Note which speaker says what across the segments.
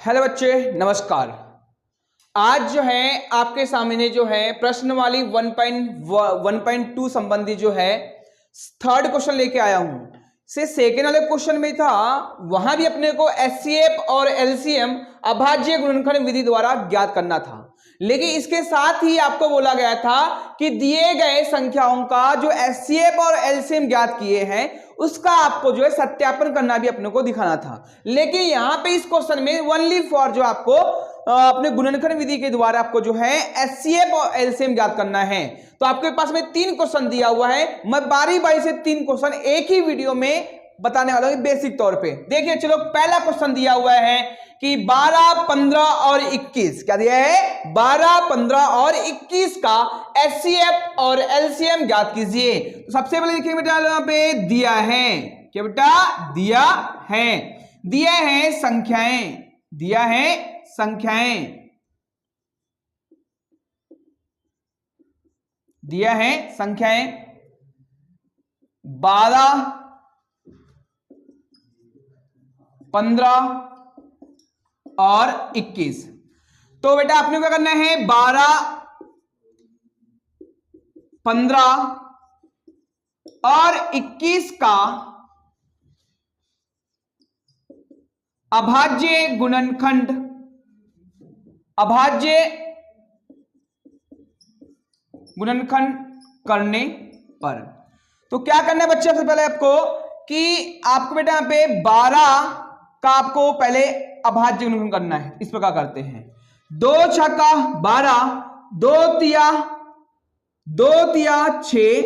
Speaker 1: Hello बच्चे, नमस्कार। आज जो है आपके सामने जो है प्रश्न वाली 1.2 संबंधी जो है थर्ड क्वेश्चन लेके आया हूं। से सेकेंड वाले क्वेश्चन में था, वहां भी अपने को एचसीएफ और एलसीएम अभाज्य गुणनखंड विधि द्वारा ज्ञात करना था, लेकिन इसके साथ ही आपको बोला गया था कि दिए गए संख्याओं का जो एचसीएफ और एलसीएम ज्ञात किए हैं उसका आपको जो है सत्यापन करना भी अपने को दिखाना था। लेकिन यहां पे इस क्वेश्चन में ओनली फॉर जो आपको अपने गुणनखंड विधि के द्वारा आपको जो है एचसीएफ और एलसीएम ज्ञात करना है। तो आपके पास में 3 क्वेश्चन दिया हुआ है, मैं बारी बारी से 3 क्वेश्चन एक ही वीडियो में बताने वाला हूं बेसिक तौर पे। देखिए चलो, पहला क्वेश्चन दिया हुआ है कि 12, 15 और 21, क्या दिया है? 12, 15 और 21 का एचसीएफ और एलसीएम ज्ञात कीजिए। तो सबसे पहले देखिए बेटा, यहां पे दिया है, क्या बेटा? दिया है, दिया है संख्याएं, दिया है संख्याएं, दिया है संख्याएं 12, 15 और 21। तो बेटा आपने क्या करना है? 12, 15 और 21 का अभाज्य गुणनखंड, अभाज्य गुणनखंड करने पर। तो क्या करना है बच्चे? सबसे पहले आपको कि आपको बेटा यहाँ पे 12 का आपको पहले अभाज्य गुणनखंड करना है। इस प्रकार करते हैं, 2 छक्का 12, 2 तिया 6,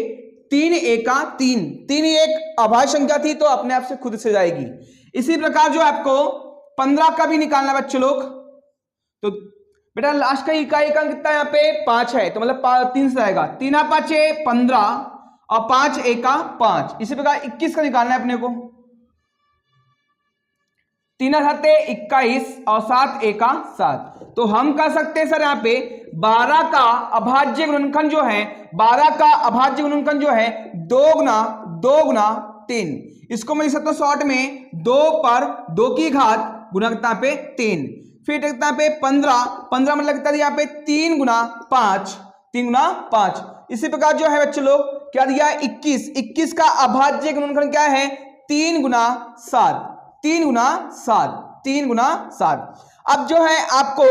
Speaker 1: 3 एका 3, 3 एक अभाज्य संख्या थी तो अपने आप से खुद से जाएगी। इसी प्रकार जो आपको 15 का भी निकालना है बच्चे लोग। तो बेटा लास्ट का इकाई का कितना यहाँ पे? 5 है, तो मतलब 3 से आएगा। 3 5 15 और 5 एका 5। इसी प्रकार 21 का निकालना है अपने को। 3 7 21 और 7 एका 7। तो हम कह सकते हैं सर यहाँ पे 12 का अभाज्य गुणनखंड जो है, 12 का अभाज्य गुणनखंड जो है 2 गुना 3। इसको मैं लिख सकता हूं शॉर्ट में 2 पर 2 की घात गुना कितना पे 3। फिर कितना पे 15 मतलब कितना यहाँ पे 3 गुना 5, 3 गुना 5। इसी प्रकार जो है बच्चे लोग क्या दिया? 21 का अभाज्य गुणनखंड क्या है? 3 गुना 7, 3 गुना 7, 3 गुना 7। अब जो है आपको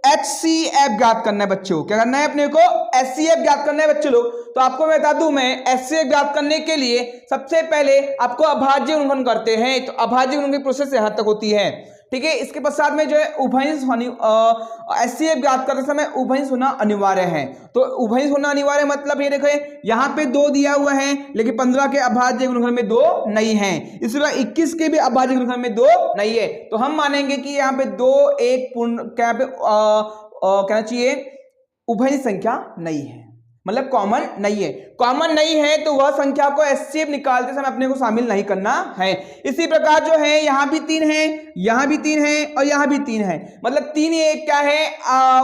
Speaker 1: एचसीएफ ज्ञात करना है बच्चों। क्या करना है अपने को? एचसीएफ ज्ञात करना है बच्चे लोग। तो आपको मैं बता दूं, मैं एचसीएफ ज्ञात करने के लिए सबसे पहले आपको अभाज्य गुणनखंड करते हैं। तो अभाज्य गुणनखंड की प्रोसेस यहां तक होती है, ठीक है। इसके पश्चात में जो है उभयनिष्ठ एचसीएफ ज्ञात करते समय उभयनिष्ठ होना अनिवार्य है। तो उभयनिष्ठ होना अनिवार्य मतलब ये देखें, यहाँ पे 2 दिया हुआ है, लेकिन 15 के अभाज्य गुणनखंड में 2 नहीं है। इसी तरह 21 के भी अभाज्य गुणनखंड में 2 नहीं है। तो हम मानेंगे कि यहाँ पे 2 एक पूर्ण क्या पे कहना चाहिए उभयनिष्ठ संख्या नहीं है, मतलब कॉमन नहीं है। कॉमन नहीं है तो वह संख्या को एचसीएफ निकालते समय अपने को शामिल नहीं करना है। इसी प्रकार जो है यहां भी 3 है, यहां भी 3 है और यहां भी 3 है, मतलब 3 एक क्या है?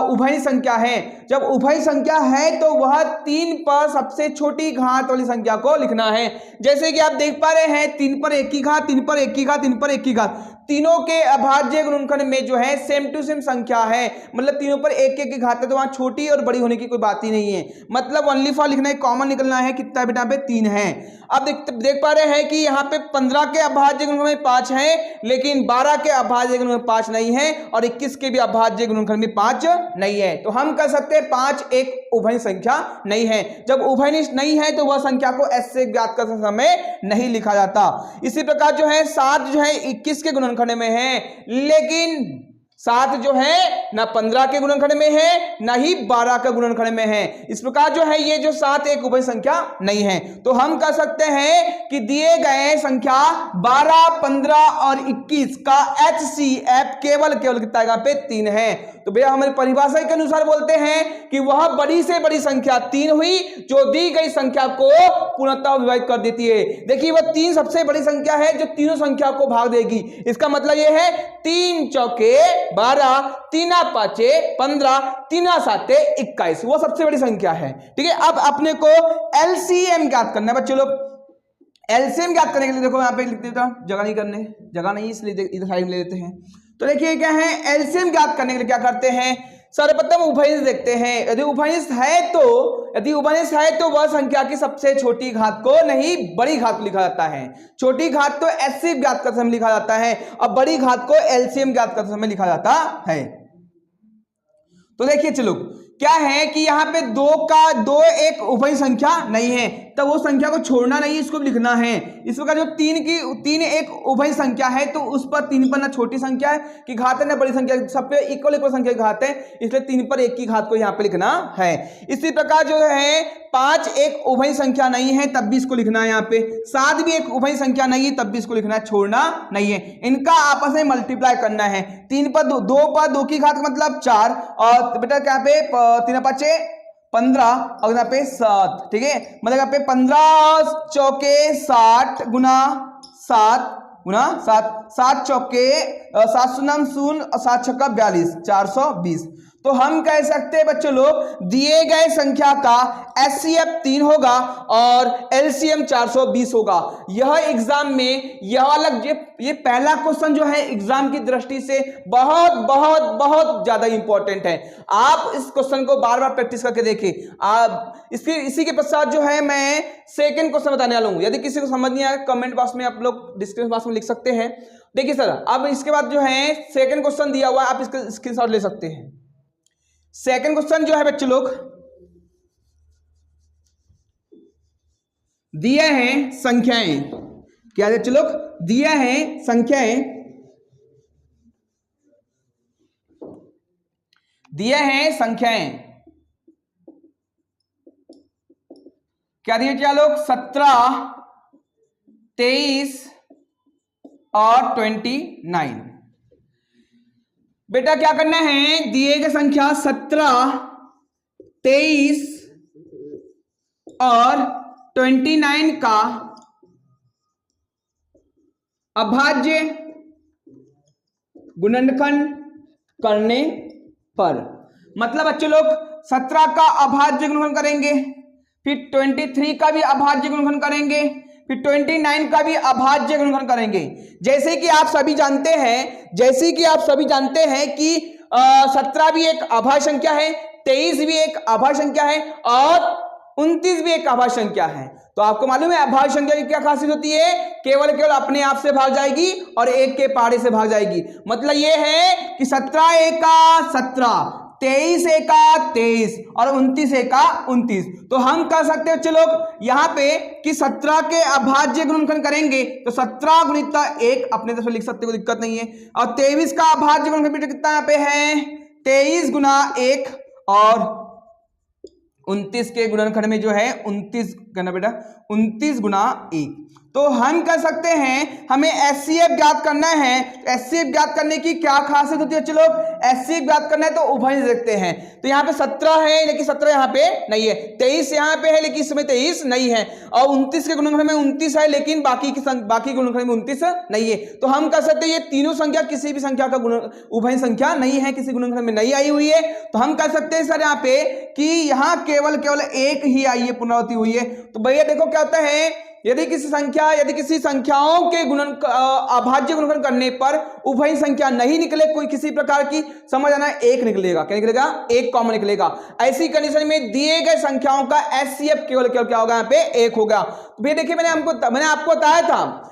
Speaker 1: उभयनिष्ठ संख्या है। जब उभयनिष्ठ संख्या है तो वह 3 पर सबसे छोटी घात वाली संख्या को लिखना है। जैसे कि आप देख पा रहे हैं 3 पर 1 की घात, 3 पर 1 की घात, 3 पर 1 की घात, तीनों के अभाज्य गुणनखंड में जो है सेम टू सेम संख्या है, मतलब तीनों पर 1 1 की घात है, तो वहां छोटी और बड़ी होने की कोई बात ही नहीं है। मतलब ओनली फॉर लिखना है, कॉमन निकलना है, कितना बेटा पे 3 है। अब देख पा रहे हैं कि यहाँ पे 15 के अभाज्य गुणनखंड में 5 है, लेकिन 12 के अभाज्य गुणनखंड में 5 नहीं है और 21 के भी अभाज्य गुणनखंड में 5 नहीं है। तो हम कह सकते हैं 5 एक उभयनिष्ठ संख्या नहीं है। जब उभयनिष्ठ नहीं है तो वह संख्या को एच से ज्ञात करते समय नहीं लिखा जाता। इसी प्रकार जो है 7 जो है 21 के गुणनखंड में है, लेकिन 7 जो है ना 15 के गुणनखंड में है ना ही 12 का गुणनखंड में है। इस प्रकार जो है ये जो 7 एक उभयनिष्ठ संख्या नहीं है। तो हम कह सकते हैं कि दिए गए संख्या 12, 15 और 21 का एचसीएफ केवल कितना यहाँ पे 3 है। तो भैया हमारी परिभाषा के अनुसार बोलते हैं कि वह बड़ी से बड़ी संख्या 3 हुई जो दी गई संख्या को पूर्णतः विभाजित कर देती है। देखिए वह 3 सबसे बड़ी संख्या है जो तीनों संख्या को भाग देगी। इसका मतलब यह है 3 चौके 12, 3 5 15, 3 7 21, वो सबसे बड़ी संख्या है, ठीक है। अब अपने को एलसीएम ज्ञात करना है बच्चों लोग। एलसीएम ज्ञात करने के लिए देखो यहाँ पे लिख देता हूं, जगह नहीं इसलिए इधर साइड में ले लेते हैं। तो देखिए क्या है, एलसीएम ज्ञात करने के लिए क्या करते हैं, सर्वप्रथम उभयनिष्ठ देखते हैं। यदि उभयनिष्ठ है तो वह संख्या की सबसे छोटी घात को नहीं बड़ी घात को लिखा जाता है। छोटी घात तो एचसीएफ ज्ञात करते समय लिखा जाता है और बड़ी घात को एलसीएम ज्ञात करते समय लिखा जाता है। तो देखिए चलो क्या है कि यहाँ पे दो एक उभय संख्या नहीं है, तो वो संख्या को छोड़ना नहीं, इसको लिखना है। इस प्रकार जो तीन एक उभय संख्या है तो उस पर 3 पर ना छोटी संख्या है की घात है ना बड़ी संख्या, सब पे इक्वल संख्या की घात है, इसलिए 3 पर 1 की घात को यहाँ पे लिखना है। इसी प्रकार जो है 5 एक उभय संख्या नहीं है तब भी इसको लिखना है यहाँ पे, 7 भी एक उभय संख्या नहीं है तब भी इसको लिखना है, छोड़ना नहीं है। इनका आपस में मल्टीप्लाई करना है, 3 पर 2 की घात मतलब 4 और बेटा क्या पे 3 5 15 और यहाँ पे 7, ठीक है, मतलब यहाँ पे 15 चौके 60 गुना 7 चौके 7 शून्य 7 छक्का 42 420। तो हम कह सकते हैं बच्चों लोग दिए गए संख्या का एचसीएफ 3 होगा और एलसीएम 420 होगा। यह एग्जाम में यह वाला ये पहला क्वेश्चन जो है एग्जाम की दृष्टि से बहुत बहुत बहुत ज्यादा इंपॉर्टेंट है। आप इस क्वेश्चन को बार बार प्रैक्टिस करके देखें। आप इसी के पश्चात जो है मैं सेकंड क्वेश्चन बताने वाला हूं। यदि किसी को समझ नहीं आया कमेंट बॉक्स में आप लोग डिस्क्रिप्शन बॉक्स में लिख सकते हैं। देखिए सर अब इसके बाद जो है सेकंड क्वेश्चन दिया हुआ है, आप इसका स्क्रीनशॉट ले सकते हैं। सेकंड क्वेश्चन जो है बच्चों लोग दिए हैं संख्याएं, क्या है बच्चों लोग, दिया है संख्याएं, क्या दिए क्या लोग 17, 23 और 29। बेटा क्या करना है, दिए गए संख्या 17, 23 और 29 का अभाज्य गुणनखंड करने पर, मतलब बच्चे लोग 17 का अभाज्य गुणनखंड करेंगे, फिर 23 का भी अभाज्य गुणनखंड करेंगे, फिर 29 का भी अभाज्य गुणनखंड करेंगे। जैसे कि आप सभी जानते हैं कि 17 भी एक अभाज्य संख्या है, 23 भी एक अभाज्य संख्या है और 29 भी एक अभाज्य संख्या है। तो आपको मालूम है अभाज्य संख्या की क्या खासियत होती है, केवल अपने आप से भाग जाएगी और एक के पारे से भाग जाएगी। मतलब यह है कि 17 एका 17, 23 एका 23 और 29 एका 29। तो हम कह सकते हैं चलो यहाँ पे कि 17 के अभाज्य गुणनखंड करेंगे तो 17 गुणिता 1 अपने तरफ से लिख सकते, कोई दिक्कत नहीं है। और 23 का अभाज्य गुणनखंड कितना यहाँ पे है 23 गुना 1 और 29 के गुणनखंड में जो है 29 करना बेटा 29 गुना 1। तो हम कह सकते हैं हमें एचसीएफ ज्ञात करना है। एचसीएफ ज्ञात करने की क्या खासियत होती है चलो, एचसीएफ ज्ञात करना है तो उभय देखते हैं। तो यहाँ पे 17 है लेकिन 17 यहाँ पे नहीं है, 23 यहाँ पे है लेकिन इसमें 23 नहीं है और 29 के गुणनखंड में 29 है लेकिन बाकी गुणनखंड में 29 नहीं है। तो हम कह सकते हैं ये तीनों संख्या किसी भी संख्या का उभय संख्या नहीं है, किसी गुणनखंड में नहीं आई हुई है। तो हम कह सकते हैं सर यहाँ पे कि यहाँ केवल एक ही आई है, पुनरावृत्ति हुई है। तो भैया देखो क्या होता है, यदि किसी संख्याओं के अभाज्य गुणनखंड करने पर उभय संख्या नहीं निकले, कोई किसी प्रकार की, समझ आना, एक निकलेगा। क्या निकलेगा, एक कॉमन निकलेगा। ऐसी कंडीशन में दिए गए संख्याओं का एचसीएफ केवल क्या होगा, यहाँ पे 1 होगा। तो भैया देखिए मैंने आपको बताया था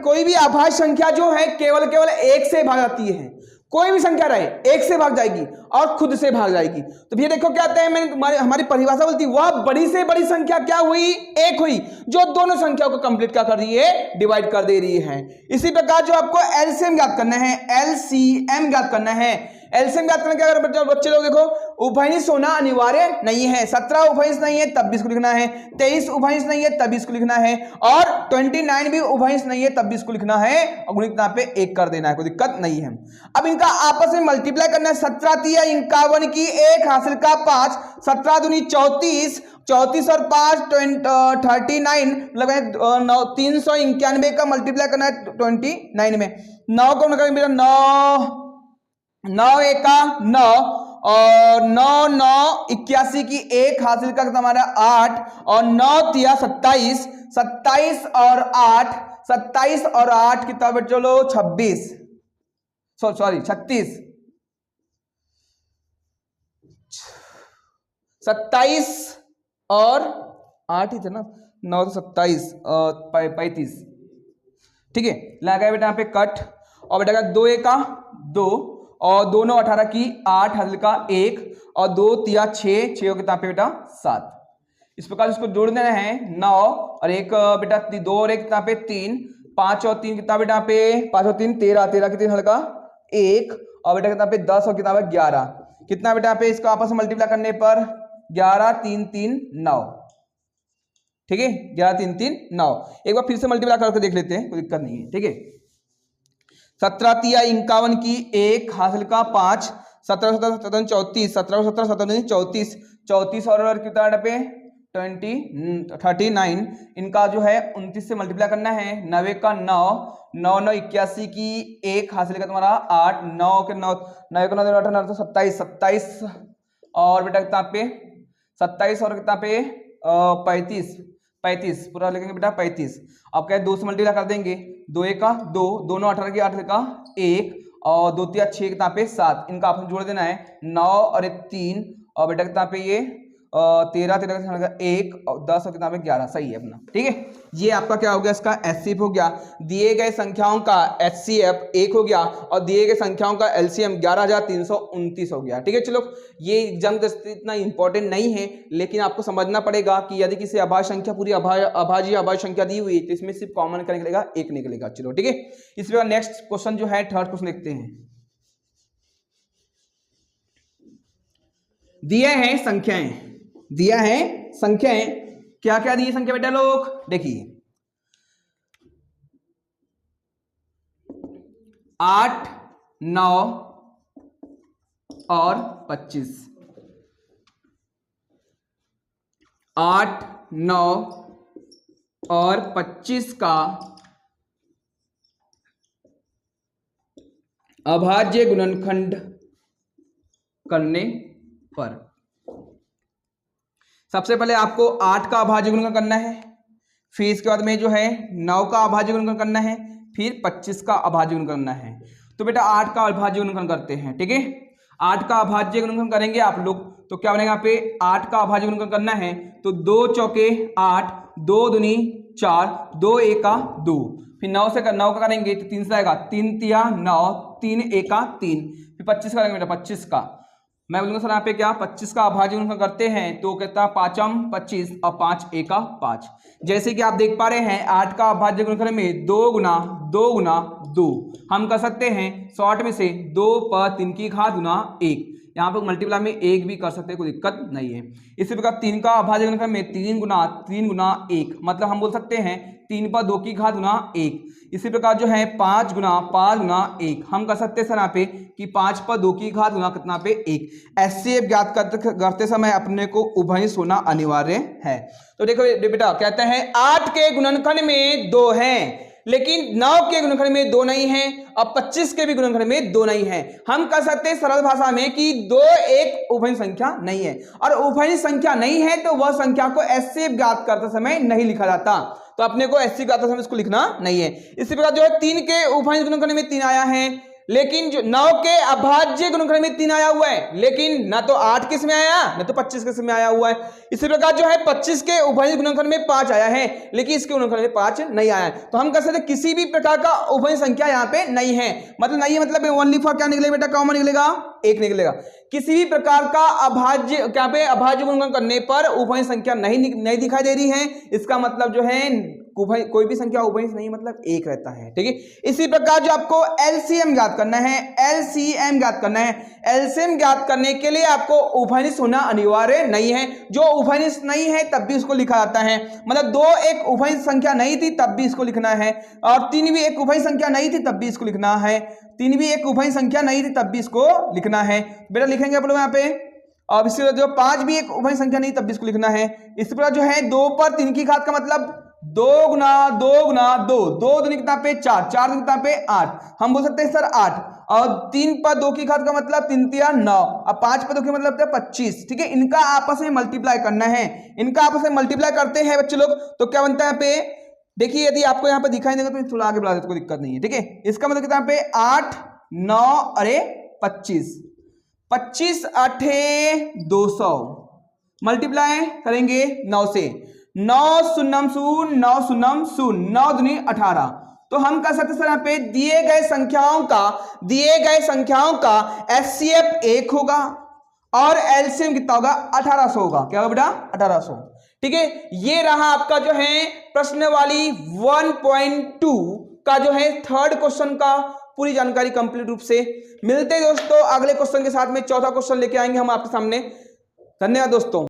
Speaker 1: कोई भी अभाज्य संख्या जो है केवल 1 से भाग जाती है। कोई भी संख्या रहे 1 से भाग जाएगी और खुद से भाग जाएगी। तो भैया देखो क्या आता है, मैंने हमारी परिभाषा बोलती है वह बड़ी से बड़ी संख्या क्या हुई, 1 हुई, जो दोनों संख्याओं को कंप्लीट क्या कर रही है, डिवाइड कर दे रही है। इसी प्रकार जो आपको एलसीएम ज्ञात करना है, एलसीएम ज्ञात करना है। एलसीएम ज्ञात करना क्या, अगर बच्चे लोग देखो उभयनिष्ठ होना अनिवार्य नहीं है। 17 उभयनिष्ठ नहीं है तब भी इसको लिखना है, 23 उभयनिष्ठ नहीं है तब भी इसको लिखना है और 29 भी उभयनिष्ठ नहीं है तब भी इसको लिखना है और गुणित यहाँ पे 1 कर देना है, कोई दिक्कत नहीं है। अब इनका आपस में मल्टीप्लाई करना है। 17 तिया 51 की 1 हासिल का 5, 17 दूनी 34, 34 और 5 39, मतलब 391 का मल्टीप्लाई करना है 29 में। 9 को मेरा 9 एका 9 और 9 9 81 की 1 हासिल का हमारा 8 और 9 तिया 27, 27 और 8 कितना चलो 26, सॉरी 36, 27 और 8 ही थे ना, 9 तो 27 और 35, ठीक है। लगा बेटा यहाँ पे कट, और बेटा 2 का 2 और 2 9 18 की 8 हल का 1 और 2 3 6 6 कितना पे बेटा 7। इस प्रकार इसको जोड़ देना है 9 और 1 बेटा 2 और 1 कितना पे 3, 5 और 3 कितना बेटा पे 5 और 3 13, 13 की 3 हल का 1 और बेटा कितना पे 10 और कितना पे 11, कितना बेटा पे इसको आपस में मल्टीप्लाई करने पर 11 3 3 9, ठीक है। 11 3 3 9, एक बार फिर से मल्टीप्लाई करके देख लेते हैं, कोई दिक्कत नहीं है, ठीक है। 17 3 51 की 1 हासिल का 5, 17 17 17 34, 17 17 17 34, 34 और कितना पे 39, इनका जो है 29 से मल्टीप्लाई करना है। 90 का 9, 9 9 81 की 1 हासिल का तुम्हारा 8, 9 के 9 9 का 9 9 तो 27 27 और बेटा कितना पे 27 और कितना पे 35 35 पूरा लिखेंगे बेटा 35। अब क्या 2 से मल्टीप्लाई कर देंगे, 2 1 का 2, 2 9 18 की 8 का 1 और 2 3 6 कितना पे 7, इनका आपको जोड़ देना है 9 और 3 और बेटा कितना पे ये 13 13 का 1 और 10 और कितना पे 11, सही है अपना, ठीक है। ये आपका क्या हो गया, इसका एचसीएफ हो गया। दिए गए संख्याओं का एचसीएफ 1 हो गया और दिए गए संख्याओं का एलसीएम 11329 हो गया, ठीक है। चलो ये एग्जाम इतना इंपॉर्टेंट नहीं है, लेकिन आपको समझना पड़ेगा कि यदि किसी अभाज्य संख्या पूरी अभाज्य अभाज्य संख्या दी हुई है तो इसमें सिर्फ कॉमन क्या निकलेगा, 1 निकलेगा। चलो ठीक है, इस प्रकार नेक्स्ट क्वेश्चन जो है थर्ड क्वेश्चन देखते हैं। दिया है संख्याएं, दिया है संख्याएं, क्या क्या दी संख्या बेटा लोग, देखिए 8 9 और 25, 8 9 और 25 का अभाज्य गुणनखंड करने पर सबसे पहले आपको 8 का अभाज्य गुणनखंड करना है, फिर इसके बाद में जो है 9 का अभाज्य गुणनखंड करना है, फिर 25 का अभाज्य गुणनखंड करना है। तो बेटा 8 का अभाज्य गुणनखंड करते हैं, ठीक है। 8 का अभाज्य गुणनखंड करेंगे आप लोग तो क्या बनेगा, यहाँ पे 8 का अभाज्य गुणनखंड करना है तो 2 चौके 8, 2 दूनी 4, 2 एका 2, फिर 9 से 9 का करेंगे तो 3 से आएगा, 3 तिया 9, 3 एका 3, फिर 25 का करेंगे बेटा 25 का। मैं बोलूंगा सर यहाँ पे क्या 25 का अभाज्य गुणनखंड करते हैं तो कहता 5 25 और 5 एका 5। जैसे कि आप देख पा रहे हैं 8 का अभाज्य गुणनखंड में 2 गुना 2 गुना 2 हम कर सकते हैं, शॉर्ट में से 2 पर 3 की घात गुना 1, यहाँ पर मल्टीप्लाई में 1 भी कर सकते हैं, कोई दिक्कत नहीं है। इसी प्रकार 3 का अभाज्य गुणनखंड में 3 गुना 1, मतलब हम बोल सकते हैं 3 पर 2 की घात गुना 1। इसी प्रकार जो है 5 गुना 1 हम कर सकते हैं सर यहाँ पे कि 5 पर 2 की घात गुना कितना पे 1। एचसीएफ ज्ञात करते समय अपने को उभयनिष्ठ होना अनिवार्य है। तो देखो बेटा कहते हैं 8 के गुणनखंड में 2 हैं लेकिन 9 के गुणनखंड में 2 नहीं है और 25 के भी गुणनखंड में 2 नहीं है। हम कह सकते हैं सरल भाषा में कि 2 एक उभयनिष्ठ संख्या नहीं है, और उभयनिष्ठ संख्या नहीं है तो वह संख्या को एचसीएफ ज्ञात करते समय नहीं लिखा जाता, तो अपने को एचसीएफ ज्ञात करते समय इसको लिखना नहीं है। इसी प्रकार जो है 3 के उभयनिष्ठ गुणनखंड में 3 आया है, लेकिन जो 9 के अभाज्य गुणनखंड में 3 आया हुआ है, लेकिन ना तो 8 किस में आया ना तो 25 किस में आया हुआ है। इसी प्रकार जो है 25 के उभयनिष्ठ गुणनखंड में 5 आया है, लेकिन इसके गुणनखंड में 5 नहीं आया है। तो हम कह सकते किसी भी प्रकार का उभयनिष्ठ संख्या यहाँ पे नहीं है, मतलब नहीं है मतलब ओनली फॉर क्या निकलेगा बेटा, कॉमन निकलेगा 1 निकलेगा। किसी भी प्रकार का अभाज्य क्या पे अभाज्य गुणनखंड करने पर उभयनिष्ठ संख्या नहीं दिखाई दे रही है, इसका मतलब जो है कोई भी संख्या उभयनिष्ठ नहीं मतलब 1 रहता है, ठीक है। इसी प्रकार जो आपको एलसीएम ज्ञात करना है, एलसीएम ज्ञात करना है, एलसीएम ज्ञात करने के लिए आपको उभयनिष्ठ होना अनिवार्य नहीं है। जो उभयनिष्ठ नहीं है तब भी इसको लिखा जाता है, मतलब 2 एक उभयनिष्ठ संख्या नहीं थी तब भी इसको लिखना है, और 3 भी एक उभयनिष्ठ संख्या नहीं थी तब भी इसको लिखना है, 3 भी एक उभयनिष्ठ संख्या नहीं थी तब भी इसको लिखना है। बेटा लिखेंगे आप लोग यहाँ पे, और इससे जो 5 भी एक उभयनिष्ठ संख्या नहीं तब भी इसको लिखना है। इस प्रकार जो है 2 पर 3 की घात का मतलब 2 गुना 2 गुना 2, 2 दूनी कितना पे 4, 4 दूनी कितना पे 8, हम बोल सकते हैं सर 8, और 3 पर 2 की घात का मतलब 3 तिया 9, और 5 पर 2 की मतलब 25, ठीक है। इनका आपस में मल्टीप्लाई करना है, इनका आपस में मल्टीप्लाई करते हैं बच्चे लोग तो क्या बनता है यहाँ पे, देखिए यदि आपको यहाँ पे दिखाई देगा तो थोड़ा आगे बढ़ा देते कोई दिक्कत नहीं है, ठीक है। इसका मतलब कितना पे 8 9 अरे 25, 25 आठे 200, मल्टीप्लाई करेंगे 9 से, 9 शून्यम शून्य, 9 शून्यम शून्य, 9 दूनी 18। तो हम कह सकते सर यहाँ पे दिए गए संख्याओं का एचसीएफ 1 होगा और एलसीएम कितना होगा 1800 होगा। क्या होगा बेटा 1800। ठीक है, ये रहा आपका जो है प्रश्न वाली 1.2 का जो है थर्ड क्वेश्चन का पूरी जानकारी कंप्लीट रूप से। मिलते हैं दोस्तों अगले क्वेश्चन के साथ में, चौथा क्वेश्चन लेके आएंगे हम आपके सामने। धन्यवाद दोस्तों।